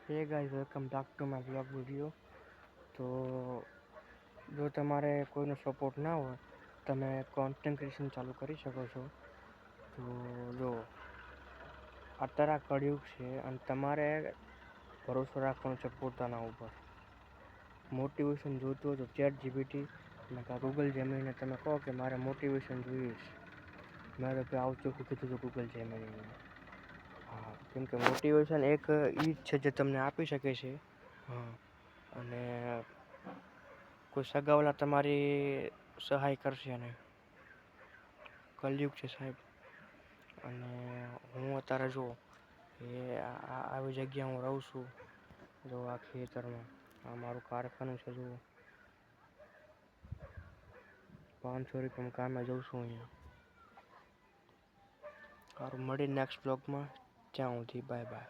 Hey guys, welcome back to my blog video. તો જો તમારે કોઈનો સપોર્ટ ના હોય, તમે કોન્ટેન્ટ ક્રિએશન ચાલુ કરી શકો છો. તો જો અત્યારે આ કળિયુગ છે અને તમારે ભરોસો રાખવાનો છે પોતાના ઉપર. મોટિવેશન જોઈતું હોય તો ચેટ જીપીટી અને ગૂગલ જેમિનીને તમે કહો કે મારે મોટિવેશન જોઈએ છે. મેં તો આવું ચોખ્ખું કીધું છે ગૂગલ જેમિનીને. હા, કેમ કે મોટિવેશન એક એ જ છે જે તમને આપી શકે છે. હા, અને કોઈ સગાવાલા તમારી સહાય કરશે નહીં. કલયુગ છે સાહેબ. અને હું અત્યારે જો એ આવી જગ્યા હું રહું છું. જો આ ખેતરમાં આ મારું કારખાનું છે. જુઓ 500 રૂપિયામાં કામે જઉં છું અહીંયા. સારું, મળી નેક્સ્ટ બ્લોગમાં. ત્યાં સુધી બાય બાય.